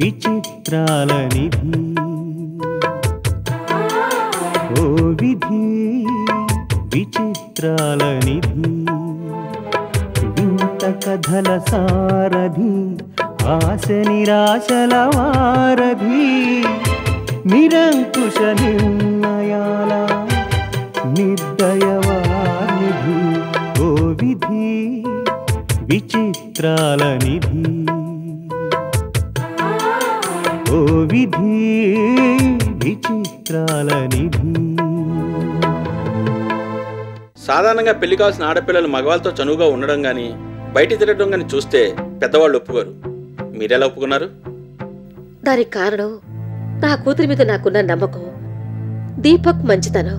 విచిత్రాల నిధి ఓ విధి విచిత్రాల నిధి వింత కథల సారథి ఆశ నిరాశల వారధి నిరంకుశ నిర్ణయాల నిర్దయవానిధి ఓ విధి విచిత్రాల నిధి ఓ విధి విచిత్రాల నిధి. సాధారణంగా పెళ్లి కావాల్సిన ఆడపిల్లలు మగవాళ్ళతో చనువుగా ఉండడం కానీ బయట తిరగడం కానీ చూస్తే పెద్దవాళ్ళు ఒప్పుకోరు. మీరెలా ఒప్పుకున్నారు? దానికి కారణం నా కూతురి మీద నాకున్న నమ్మకం, దీపక్ మంచితనం.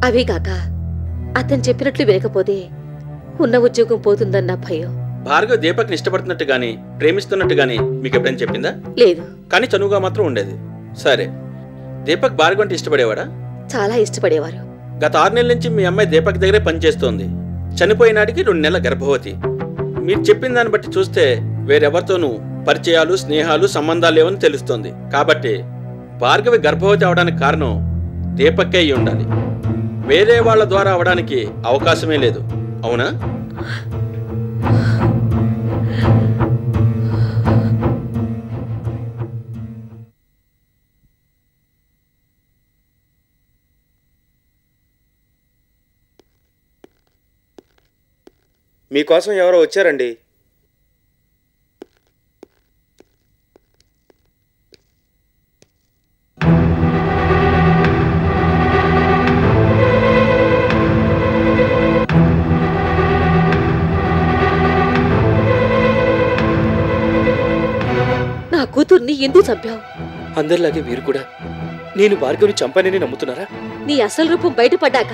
అవి కాక అతను చెప్పినట్లు వినకపోతే ఉన్న ఉద్యోగం పోతుందన్న భయం. భార్గవ్ దీపక్ని ఇష్టపడుతున్నట్టు గాని ప్రేమిస్తున్నట్టు గాని మీకు ఎప్పుడైనా చెప్పిందా? లేదు. కానీ చనువుగా మాత్రం ఉండేది. సరే, దీపక్ భార్గవ్ అంటే ఇష్టపడేవాడా? చాలా ఇష్టపడేవారు. గత 6 నెలల నుంచి మీ అమ్మాయి దీపక్ దగ్గరే పనిచేస్తోంది. చనిపోయినాడికి 2 నెలల గర్భవతి. మీరు చెప్పిన దాన్ని బట్టి చూస్తే వేరెవరితోనూ పరిచయాలు, స్నేహాలు, సంబంధాలు లేవని తెలుస్తోంది. కాబట్టి భార్గవి గర్భవతి అవడానికి కారణం దీపక్కే అయి ఉండాలి. వేరే వాళ్ళ ద్వారా అవడానికి అవకాశమే లేదు. అవునా? మీకోసం ఎవరో వచ్చారండి. నా కూతుర్ని ఎందుకు చంపావు? అందరిలాగే మీరు కూడా నేను భార్గవిని చంపానని నమ్ముతున్నారా? నీ అసలు రూపం బయటపడ్డాక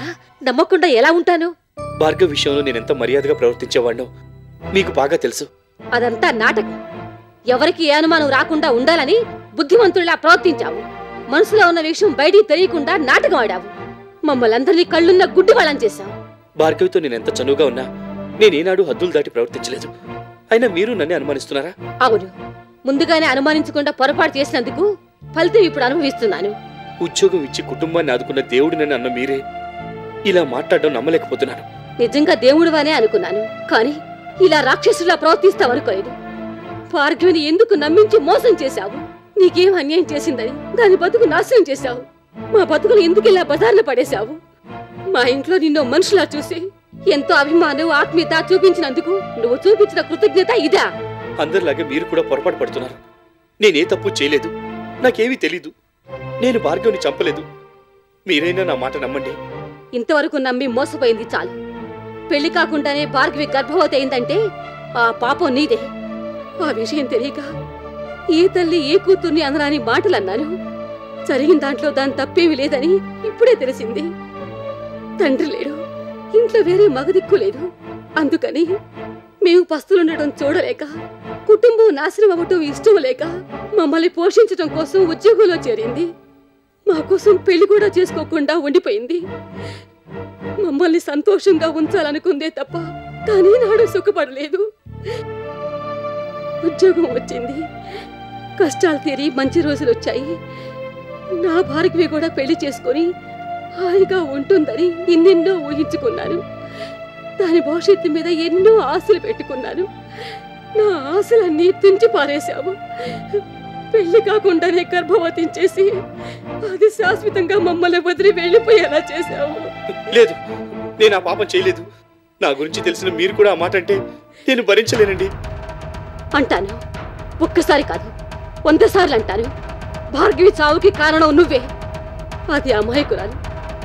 నమ్మకుండా ఎలా ఉంటాను? భార్గవ్ విషయంలో నేనెంత మర్యాదగా ప్రవర్తించేవాడినో మీకు బాగా తెలుసు. అదంతా నాటకం. ఎవరికి ఏ అనుమానం రాకుండా ఉండాలని బుద్ధిమంతుడిలా ప్రవర్తించావు. మనసులో ఉన్న విషయం బయటికి తెలియకుండా నాటకం ఆడావు. మమ్మల్ని అందరినీ కళ్ళున్న గుడ్డి వాళ్ళని చేశావు. భార్గవితో నేనెంత చనువుగా ఉన్నా నేనేనాడు హద్దులు దాటి ప్రవర్తించలేదు. అయినా మీరు నన్నే అనుమానిస్తున్నారా? అవును, ముందుగానే అనుమానించకుండా పొరపాటు చేసినందుకు ఫలితం ఇప్పుడు అనుభవిస్తున్నాను. ఉద్యోగం ఇచ్చి కుటుంబాన్ని ఆదుకున్న దేవుడినని అన్న మీరే ఇలా మాట్లాడడం నమ్మలేకపోతున్నాను. నిజంగా దేవుడివానే అనుకున్నాను, కానీ ఇలా రాక్షసులా ప్రవర్తిస్తావనుకోలేదు. భార్గవిని ఎందుకు నమ్మించి మోసం చేశావు? నీకేం అన్యాయం చేసిందని దాని బతుకు నాశనం చేశావు. మా బతుకులు ఎందుకు ఇలా బజార్న పడేశావు? మా ఇంట్లో నిన్ను మనుషులా చూసి ఎంతో అభిమానం, ఆత్మీయత చూపించినందుకు నువ్వు చూపించిన కృతజ్ఞత ఇదా? అందరిలాగే మీరు కూడా పొరపాటు పడుతున్నారు. నేనే తప్పు చేయలేదు. నాకేమీ తెలీదు. నేను భార్గవిని చంపలేదు. మీరైనా నా మాట నమ్మండి. ఇంతవరకు నమ్మి మోసపోయింది చాలు. పెళ్లి కాకుండానే భార్గవి గర్భవతి అయిందంటే ఆ పాపం నీదే. ఆ విషయం తెలియక ఏ తల్లి ఏ కూతుర్ని అనరాని మాటలన్నాను. జరిగిన దాంట్లో దాని తప్పేమీ లేదని ఇప్పుడే తెలిసింది. తండ్రి లేడు, ఇంట్లో వేరే మగదిక్కు లేదు. అందుకని మేము పస్తులుండటం చూడలేక, కుటుంబం నాశనం అవ్వటం ఇష్టం లేక మమ్మల్ని పోషించడం కోసం ఉద్యోగంలో చేరింది. మా కోసం పెళ్లి కూడా చేసుకోకుండా ఉండిపోయింది. మమ్మల్ని సంతోషంగా ఉంచాలనుకుందే తప్ప తానే నాడు సుఖపడలేదు. ఉద్యోగం వచ్చింది, కష్టాలు తీరి మంచి రోజులు వచ్చాయి. నా భార్గవి కూడా పెళ్లి చేసుకుని హాయిగా ఉంటుందని ఎన్నెన్నో ఊహించుకున్నాను. దాని భవిష్యత్తు మీద ఎన్నో ఆశలు పెట్టుకున్నాను. నా ఆశలన్నీ తుంచి పారేశావు. పెళ్లి కాకుండానే గర్భవతిని చేసి అది శాశ్వతంగా మమ్మల్ని వదిలి వెళ్ళిపోయేలా చేశావు. లేదు, నేను ఆ పాపం చేయలేదు. నా గురించి తెలిసిన మీరు కూడా ఆ మాట అంటే నేను భరించలేనండి. అంటాను, ఒక్కసారి కాదు 100 సార్లు అంటాను. భార్గవి చావుకి కారణం నువ్వే. అది అమాయకురాలు,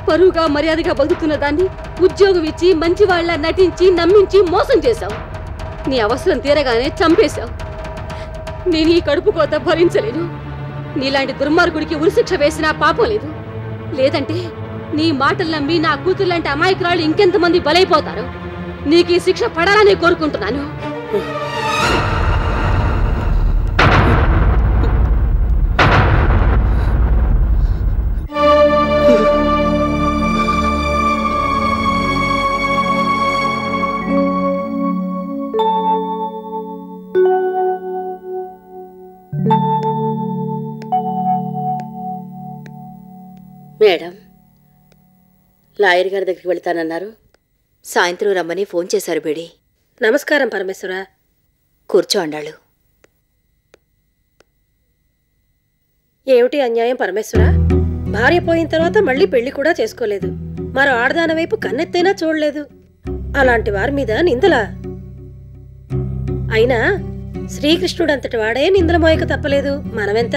పరువుగా మర్యాదగా బతుకుతున్న దాన్ని ఉద్యోగం ఇచ్చి మంచివాళ్ల నటించి నమ్మించి మోసం చేశావు. నీ అవసరం తీరగానే చంపేశావు. నేను ఈ కడుపు కోత భరించలేను. నీలాంటి దుర్మార్గుడికి ఉరిశిక్ష వేసినా పాపం లేదు. లేదంటే నీ మాటలు నమ్మి నా కూతుర్లాంటి అమాయకురాలు ఇంకెంతమంది బలైపోతారు. నీకు ఈ శిక్ష పడాలని కోరుకుంటున్నాను. మేడం, లాయర్ గారి దగ్గరికి వెళ్తానన్నారు. సాయంత్రం రమ్మని ఫోన్ చేశారు బేడి. నమస్కారం పరమేశ్వర. కూర్చో అన్నాళ్ళు. ఏమిటి అన్యాయం పరమేశ్వర? భార్య పోయిన తర్వాత మళ్ళీ పెళ్లి కూడా చేసుకోలేదు, మరో ఆడదాని వైపు కన్నెత్తైనా చూడలేదు. అలాంటి వారి మీద నిందలా? అయినా శ్రీకృష్ణుడంతటి వాడే నిందల మోయక తప్పలేదు. మనమెంత?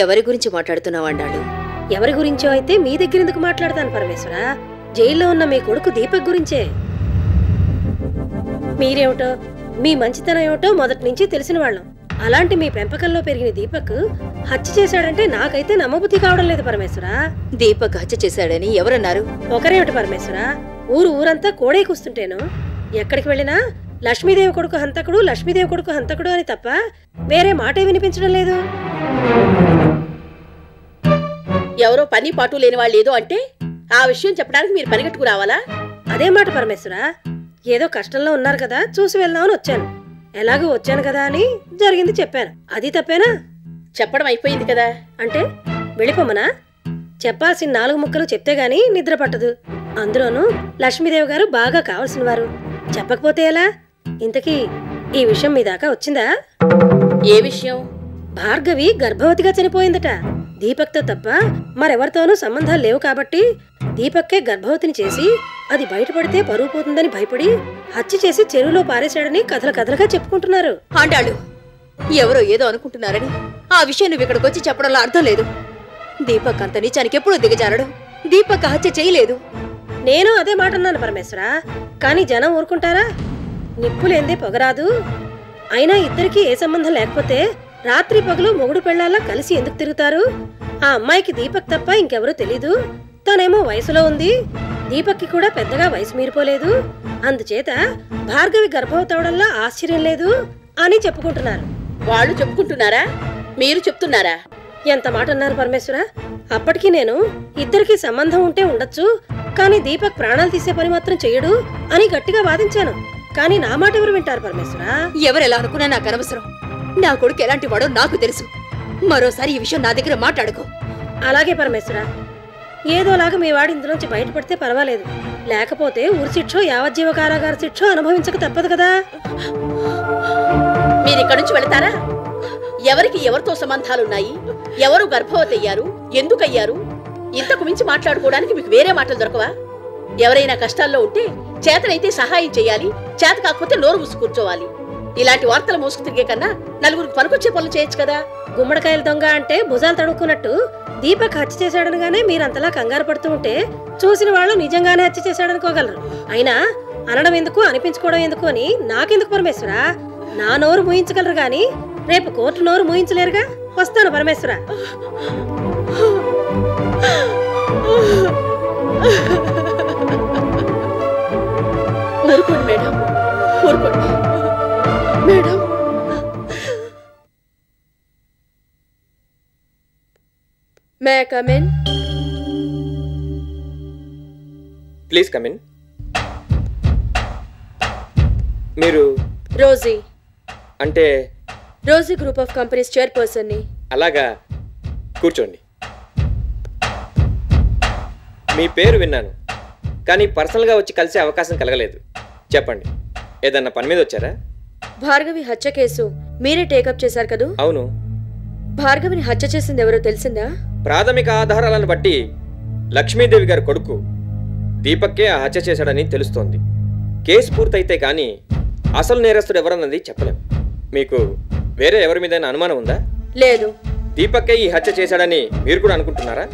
ఎవరి గురించి మాట్లాడుతున్నావు అన్నాళ్ళు? ఎవరి గురించో అయితే మీ దగ్గర ఎందుకు మాట్లాడతాను పరమేశ్వర? జైల్లో ఉన్న మీ కొడుకు దీపక్ గురించే. మీరేమిటో, మీ మంచితనం ఏమిటో మొదటి నుంచి తెలిసిన వాళ్ళం. అలాంటి మీ పెంపకంలో పెరిగిన దీపక్ హత్య చేశాడంటే నాకైతే నమ్మబుద్ధి కావడం లేదు పరమేశ్వర. దీపక్ హత్య చేశాడని ఎవరన్నారు? ఒకరేమిటి పరమేశ్వర, ఊరంతా కోడే కూస్తుంటేను ఎక్కడికి వెళ్ళినా లక్ష్మీదేవి కొడుకు హంతకుడు, లక్ష్మీదేవి కొడుకు హంతకుడు అని తప్ప వేరే మాటే వినిపించడం లేదు. ఎవరో పని పాటు లేని వాళ్ళు ఏదో అంటే ఆ విషయం చెప్పడానికి మీరు పనిగట్టుకు రావాలా? అదే మాట పరమేశ్వర. ఏదో కష్టంలో ఉన్నారు కదా, చూసి వెళ్దామని వచ్చాను. ఎలాగూ వచ్చాను కదా అని జరిగింది చెప్పాను. అది తప్పేనా? చెప్పడం అయిపోయింది కదా. అంటే వెళ్ళిపోమనా? చెప్పాల్సిన 4 ముక్కలు చెప్తే గాని నిద్ర పట్టదు. అందులోనూ లక్ష్మీదేవి గారు బాగా కావలసిన వారు. చెప్పకపోతే ఎలా? ఇంతకీ ఈ విషయం మీ దాకా వచ్చిందా? ఏ విషయం? భార్గవి గర్భవతిగా చనిపోయిందట. దీపక్తో తప్ప మరెవరితోనూ సంబంధాలు లేవు కాబట్టి దీపక్కే గర్భవతిని చేసి అది బయటపడితే పరువు పోతుందని భయపడి హత్య చేసి చెరువులో పారేశాడని కథలుగా చెప్పుకుంటున్నారు. ఆండాళ్ళు, ఎవరో ఏదో అనుకుంటున్నారని ఆ విషయం నువ్వు ఇక్కడికి వచ్చి చెప్పడంలో అర్థం లేదు. దీపక్ అంత నీచానికి ఎప్పుడూ దిగజారడు. దీపక్ హత్య చేయలేదు. నేను అదే మాట అన్నాను పరమేశ్వర. కానీ జనం ఊరుకుంటారా? నిప్పులేందే పొగరాదు. అయినా ఇద్దరికీ ఏ సంబంధం లేకపోతే రాత్రి పగలు మొగుడు పెళ్ళాలా కలిసి ఎందుకు తిరుగుతారు? ఆ అమ్మాయికి దీపక్ తప్ప ఇంకెవరూ తెలీదు. తనేమో వయసులో ఉంది, దీపక్కి కూడా పెద్దగా వయసు మీరిపోలేదు. అందుచేత భార్గవి గర్భవతవడంలో ఆశ్చర్యం లేదు అని చెప్పుకుంటున్నారు. వాళ్ళు చెప్పుకుంటున్నారా? మీరు చెప్తున్నారా? ఎంత మాట అన్నారు పరమేశ్వర. అప్పటికి నేను ఇద్దరికి సంబంధం ఉంటే ఉండొచ్చు, కానీ దీపక్ ప్రాణాలు తీసే పని మాత్రం చెయ్యడు అని గట్టిగా వాదించాను. కానీ నా మాట ఎవరు వింటారు పరమేశ్వర? ఎవరెలా అనుకున్నా నాకు అనవసరం. నా కొడుకు ఎలాంటి వాడో నాకు తెలుసు. మరోసారి ఈ విషయం నా దగ్గర మాట్లాడుకో. అలాగే పరమేశ్వర. ఏదోలాగా మీ వాడు ఇందులోంచి బయటపడితే పర్వాలేదు, లేకపోతే ఊరి శిక్షో యావజ్జీవ కారాగార శిక్షో అనుభవించక తప్పదు కదా. మీరిక్కడి నుంచి వెళతారా? ఎవరికి ఎవరితో సంబంధాలున్నాయి, ఎవరు గర్భవతి అయ్యారు, ఎందుకయ్యారు, ఇంతకు మించి మాట్లాడుకోవడానికి మీకు వేరే మాటలు దొరకవా? ఎవరైనా కష్టాల్లో ఉంటే చేతనైతే సహాయం చేయాలి, చేత కాకపోతే నోరు మూసి కూర్చోవాలి. ఇలాంటి వార్తలు మోసుకు తిరిగే కన్నా నలుగురికి పనికొచ్చే పనులు చేయొచ్చు కదా. గుమ్మడికాయల దొంగ అంటే భుజాలు తడుక్కున్నట్టు దీపక్ హత్య చేశాడనగానే మీరంతలా కంగారు పడుతూ ఉంటే చూసిన వాళ్ళు నిజంగానే హత్య చేశాడనుకోగలరు. అయినా అనడం ఎందుకు, అనిపించుకోవడం ఎందుకు అని నాకెందుకు పరమేశ్వర? నా నోరు మూయించగలరు గాని రేపు కోర్టు నోరు మూయించలేరుగా. వస్తాను పరమేశ్వర. ఊరుకోండి మేడం, ఊరుకోండి madam. May I come in? Please come in. మీరు రోజీ అంటే? రోజీ గ్రూప్ ఆఫ్ కంపెనీస్ చైర్పర్సన్ని. అలాగా, కూర్చోండి. మీ పేరు విన్నాను, కానీ పర్సనల్గా వచ్చి కలిసే అవకాశం కలగలేదు. చెప్పండి, ఏదన్నా పని మీద వచ్చారా? భార్గవి హత్య కేసు మీరే టేకప్ చేశారు కదూ? అవును. భార్గవిని హత్య చేసింది ఎవరో తెలిసిందా? ప్రాథమిక ఆధారాలను బట్టి లక్ష్మీదేవి గారి కొడుకు దీపక్కే ఆ హత్య చేశాడని తెలుస్తోంది. కేసు పూర్తయితే కానీ అసలు నేరస్తుడు ఎవరన్నది చెప్పలేం. మీకు వేరే ఎవరి మీదైనా అనుమానం ఉందా? లేదు. దీపక్కే ఈ హత్య చేశాడని మీరు కూడా అనుకుంటున్నారా?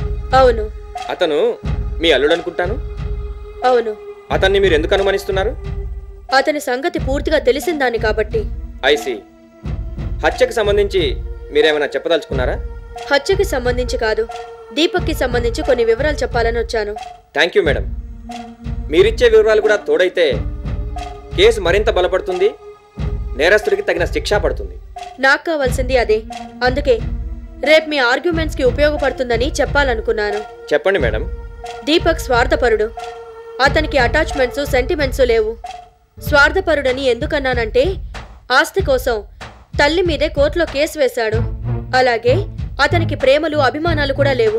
అవును. అతను మీ అల్లుడు అనుకుంటాను. అవును. అతన్ని మీరు ఎందుకు అనుమానిస్తున్నారు? అతని సంగతి పూర్తిగా తెలిసిందాన్ని కాబట్టి. ఐసి. హత్యకు సంబంధించి మీరేమైనా చెప్పదలుచుకున్నారా? హత్యకి సంబంధించి కాదు, దీపక్కి సంబంధించి కొన్ని వివరాలు చెప్పాలని వచ్చాను. Thank you madam. మీరిచ్చే వివరాలు కూడా తోడైతే కేసు మరింత బలపడుతుంది, నేరస్తుడికి తగిన శిక్ష పడుతుంది. నాకు కావాల్సింది అదే. అందుకే రేపు మీ ఆర్గ్యుమెంట్స్కి ఉపయోగపడుతుందని చెప్పాలనుకున్నాను. చెప్పండి మేడం. దీపక్ స్వార్థపరుడు. అతనికి అటాచ్మెంట్స్, సెంటిమెంట్స్ లేవు. స్వార్థపరుడని ఎందుకన్నానంటే ఆస్తి కోసం తల్లి మీదే కోర్టులో కేసు వేశాడు. అలాగే అతనికి ప్రేమలు, అభిమానాలు కూడా లేవు.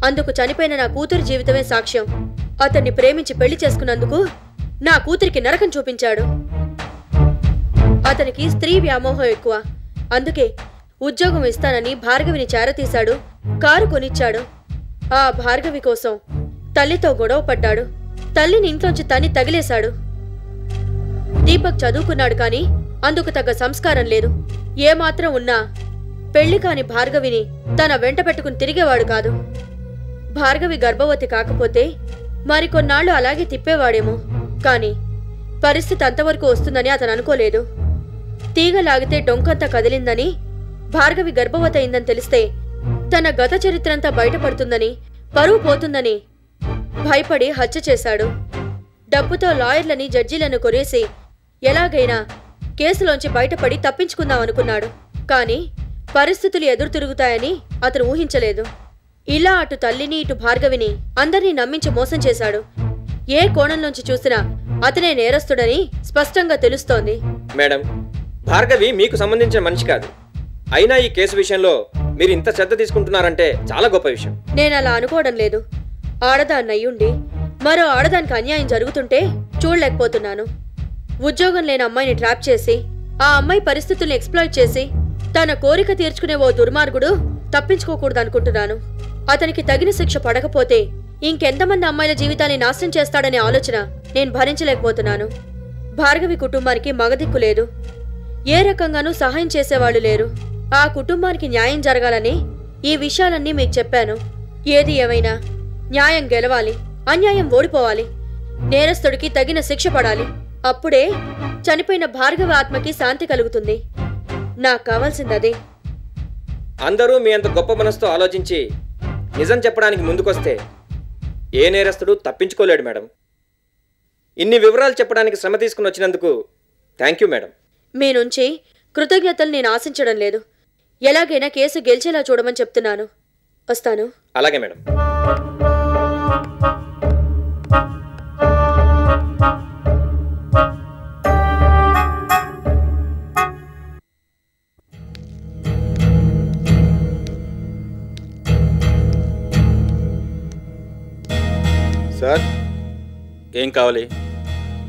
అందుకు చనిపోయిన నా కూతురి జీవితమే సాక్ష్యం. అతన్ని ప్రేమించి పెళ్లి చేసుకున్నందుకు నా కూతురికి నరకం చూపించాడు. అతనికి స్త్రీ వ్యామోహం ఎక్కువ. అందుకే ఉద్యోగం ఇస్తానని భార్గవిని చేరతీశాడు, కారు కొనిచ్చాడు. ఆ భార్గవి కోసం తల్లితో గొడవ పడ్డాడు. తల్లిని ఇంట్లోంచి తన్ని తగిలేశాడు. దీపక్ చదువుకున్నాడు కానీ అందుకు తగ్గ సంస్కారం లేదు. ఏమాత్రం ఉన్నా పెళ్లి కాని భార్గవిని తన వెంట పెట్టుకుని తిరిగేవాడు కాదు. భార్గవి గర్భవతి కాకపోతే మరికొన్నాళ్లు అలాగే తిప్పేవాడేమో. కాని పరిస్థితి అంతవరకు వస్తుందని అతను అనుకోలేదు. తీగలాగితే డొంకంతా కదిలిందని, భార్గవి గర్భవతి అయిందని తెలిస్తే తన గత చరిత్రంతా బయటపడుతుందని, పరువు పోతుందని భయపడి హత్య చేశాడు. డబ్బుతో లాయర్లని, జడ్జీలను కొనేసి ఎలాగైనా కేసులోంచి బయటపడి తప్పించుకుందామనుకున్నాడు. కాని పరిస్థితులు ఎదురు తిరుగుతాయని అతను ఊహించలేదు. ఇలా అటు తల్లిని ఇటు భార్గవిని అందర్నీ నమ్మించి మోసం చేశాడు. ఏ కోణంలోంచి చూసినా అతనే నేరస్తుడని స్పష్టంగా తెలుస్తోంది. మేడం, భార్గవి మీకు సంబంధించిన మనిషి కాదు. అయినా ఈ కేసు విషయంలో మీరు ఇంత శ్రద్ధ తీసుకుంటున్నారంటే చాలా గొప్ప విషయం. నేనలా అనుకోవడం లేదు. ఆడదాన్నయ్యుండి మరో ఆడదానికి అన్యాయం జరుగుతుంటే చూడలేకపోతున్నాను. ఉద్యోగం లేని అమ్మాయిని ట్రాప్ చేసి ఆ అమ్మాయి పరిస్థితుల్ని ఎక్స్‌ప్లాయిట్ చేసి తన కోరిక తీర్చుకునే ఓ దుర్మార్గుడు తప్పించుకోకూడదనుకుంటున్నాను. అతనికి తగిన శిక్ష పడకపోతే ఇంకెంతమంది అమ్మాయిల జీవితాన్ని నాశనం చేస్తాడనే ఆలోచన నేను భరించలేకపోతున్నాను. భార్గవి కుటుంబానికి మగదిక్కు లేదు. ఏ రకంగానూ సహాయం చేసేవాళ్లు లేరు. ఆ కుటుంబానికి న్యాయం జరగాలని ఈ విషయాలన్నీ మీకు చెప్పాను. ఏది ఏమైనా న్యాయం గెలవాలి, అన్యాయం ఓడిపోవాలి. నేరస్తుడికి తగిన శిక్ష పడాలి. అప్పుడే చనిపోయిన భార్గవ ఆత్మకి శాంతి కలుగుతుంది. నాకు కావాల్సిందదే. అందరూ మీ అంత గొప్ప మనసుతో ఆలోచించి నిజం చెప్పడానికి ముందుకొస్తే ఏ నేరస్తుడు తప్పించుకోలేడు మేడం. ఇన్ని వివరాలు చెప్పడానికి శ్రమ తీసుకుని వచ్చినందుకు థ్యాంక్ యూ మేడం. మీ నుంచి కృతజ్ఞతలు నేను ఆశించడం లేదు. ఎలాగైనా కేసు గెలిచేలా చూడమని చెప్తున్నాను. వస్తాను. అలాగే మేడం. సార్, ఏం కావాలి?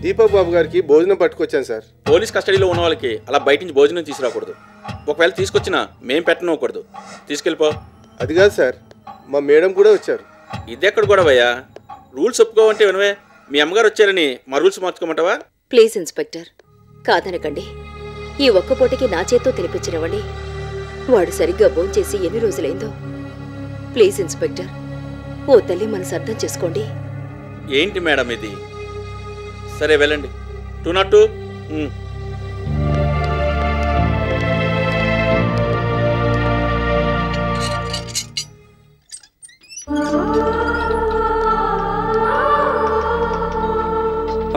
దీపక్ బాబు గారికి భోజనం పట్టుకొచ్చాను సార్. పోలీస్ కస్టడీలో ఉన్న వాళ్ళకి అలా బయట నుంచి భోజనం తీసుకురాకూడదు. ఒకవేళ తీసుకొచ్చినా మేం పెట్టనకూడదు. తీసుకెళ్ళిపో. అది కాదు సార్, మా మేడం కూడా వచ్చారు. ఇదెక్కడ కూడా భయ్యా? రూల్స్ ఒప్పుకోవంటే వినవే. మీ అమ్మగారు వచ్చారని మా రూల్స్ మార్చుకోమంటావా? ప్లీజ్ ఇన్స్పెక్టర్, కాదనకండి. ఈ ఒక్క పూటకి నా చేత్తో తినిపించినవ్వండి. వాడు సరిగ్గా భోంచేసి ఎన్ని రోజులైందో. ప్లీజ్ ఇన్స్పెక్టర్, ఓ తల్లి మనసు అర్థం చేసుకోండి. ఏంటి మేడం ఇది? సరే వెళ్ళండి. 202.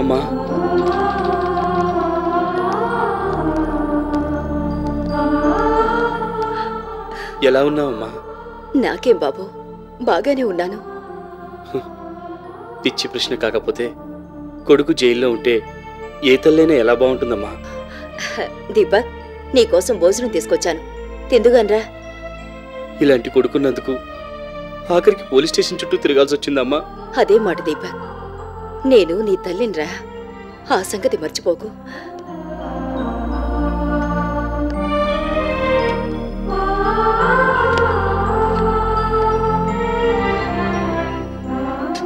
అమ్మా, ఎలా ఉన్నావమ్మా? నాకేం బాబు, బాగానే ఉన్నాను. పిచ్చి ప్రశ్న కాకపోతే కొడుకు జైల్లో ఉంటే ఏ తల్లైనా ఎలా బాగుంటుందమ్మా? దీపక్, నీకోసం భోజనం తీసుకొచ్చాను, తిందుగానరా. ఇలాంటి కొడుకున్నందుకు ఆఖరికి పోలీస్ స్టేషన్ చుట్టూ తిరగాల్సి వచ్చిందమ్మా. అదే మాట దీపక్, నేను నీ తల్లినిరా. ఆ సంగతి మర్చిపోకు.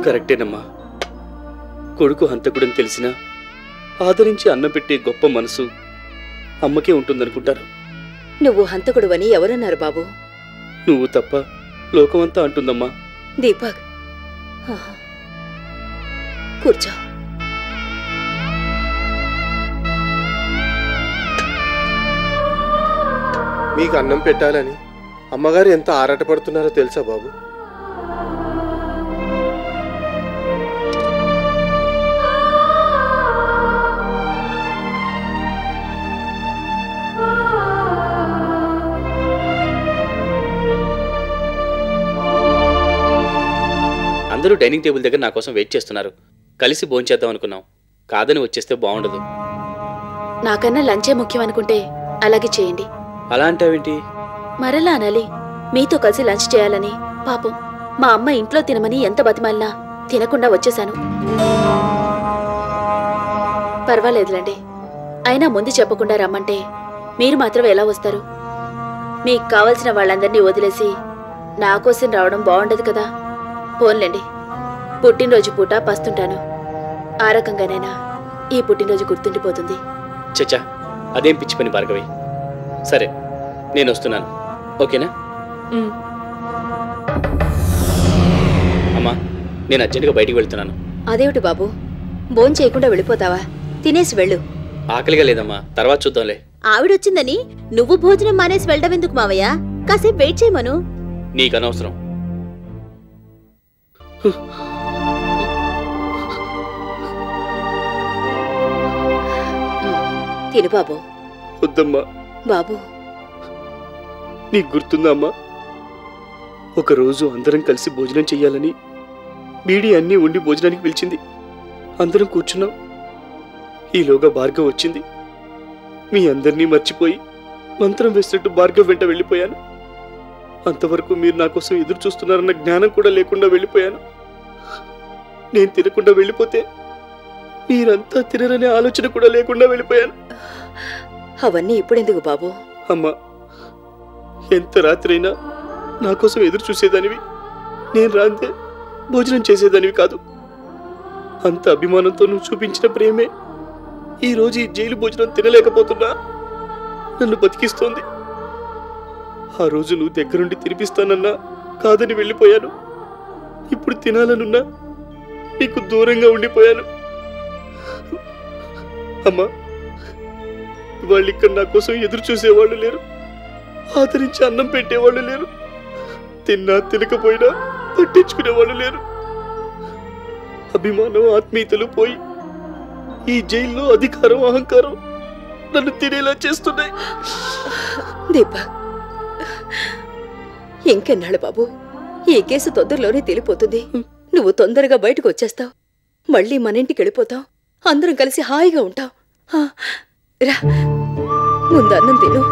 కరెక్టేనమ్మా. కొడుకు హంతకుడని తెలిసినా ఆదరించి అన్నం పెట్టే గొప్ప మనసు అమ్మకే ఉంటుందనుకుంటారు. నువ్వు హంతకుడువని ఎవరన్నారు బాబు? నువ్వు తప్ప లోకమంతా అంటుందమ్మా. దీపక్, కూర్చో. మీకు అన్నం పెట్టాలని అమ్మగారు ఎంత ఆరాటపడుతున్నారో తెలుసా బాబు? అందరూ డైనింగ్ టేబుల్ దగ్గర నా కోసం వెయిట్ చేస్తున్నారు. కలిసి భోంచేద్దాం అనుకున్నాం. కాదని వచ్చేస్తే బాగుండదు. నాకన్నా లంచే ముఖ్యం అనుకుంటే అలాగే చేయండి. అలా అంటావేంటి? మరలా అనాలి. మీతో కలిసి లంచ్ చేయాలని. పాపం మా అమ్మ ఇంట్లో తినమని ఎంత బతిమాలినా తినకుండా వచ్చేశాను. పర్వాలేదులేండి. అయినా ముందు చెప్పకుండా రమ్మంటే మీరు మాత్రం ఎలా వస్తారు? మీకు కావలసిన వాళ్ళందరినీ వదిలేసి నా కోసం రావడం బాగుండదు కదా. పోన్లేండి, పుట్టినరోజు పూట పస్తుంటాను. ఆ రకంగానైనా ఈ పుట్టినరోజు గుర్తుండిపోతుంది. చచ్చా, అదేం పిచ్చి పని భార్గవి. సరే, నేను వస్తున్నాను, ఓకేనా? అమ్మా, నేను అర్జెంటుగా బయటికి వెళ్తున్నాను. అదేమిటి బాబు, భోం చేయకుండా వెళ్ళిపోతావా? తినేసి వెళ్ళు. ఆకలిగా లేదమ్మా, తర్వాత చూద్దాంలే. ఆవిడొచ్చిందని నువ్వు భోజనం మానేసి వెళ్ళడం ఎందుకు మావయ్య? కాసేపు వెయిట్ చేయమను. నీకు అనవసరం. తిను బాబు. వద్దమ్మా. బాబు, నీకు గుర్తుందా అమ్మా, ఒకరోజు అందరం కలిసి భోజనం చెయ్యాలని బీడీ అన్నీ ఉండి భోజనానికి పిలిచింది. అందరం కూర్చున్నాం. ఈలోగా భార్గవ్ వచ్చింది. మీ అందరినీ మర్చిపోయి మంత్రం వేసినట్టు భార్గవ్ వెంట వెళ్ళిపోయాను. అంతవరకు మీరు నా కోసం ఎదురు చూస్తున్నారన్న జ్ఞానం కూడా లేకుండా వెళ్ళిపోయాను. నేను తినకుండా వెళ్ళిపోతే మీరంతా తినరనే ఆలోచన కూడా లేకుండా వెళ్ళిపోయాను. అవన్నీ ఇప్పుడెందుకు బాబు? అమ్మా, ఎంత రాత్రైనా నా కోసం ఎదురు చూసేదానివి, నేను రాందే భోజనం చేసేదానివి కాదు. అంత అభిమానంతో నువ్వు చూపించిన ప్రేమే ఈరోజు ఈ జైలు భోజనం తినలేకపోతున్నా నన్ను బతికిస్తోంది. ఆ రోజు నువ్వు దగ్గరుండి తినిపిస్తానన్నా కాదని వెళ్ళిపోయాను. ఇప్పుడు తినాలనున్నా నీకు దూరంగా ఉండిపోయాను. అమ్మా, వాళ్ళు ఇక్కడ నా కోసం ఎదురు చూసేవాళ్ళు లేరు, ఆదరించి అన్నం పెట్టేవాళ్ళు లేరు, తిన్నా తినకపోయినా పట్టించుకునేవాళ్ళు లేరు. అభిమానం, ఆత్మీయతలు పోయి ఈ జైల్లో అధికారం, అహంకారం నన్ను తినేలా చేస్తున్నాయి. దీపక్, ఇంకెన్నాళ్ళు బాబు? ఈ కేసు తొందరలోనే తెలిపోతుంది. నువ్వు తొందరగా బయటకు వచ్చేస్తావు, మళ్ళీ మన ఇంటికి వెళ్ళిపోతావు, అందరం కలిసి హాయిగా ఉంటావు. రా, ముందు అన్నం తిను.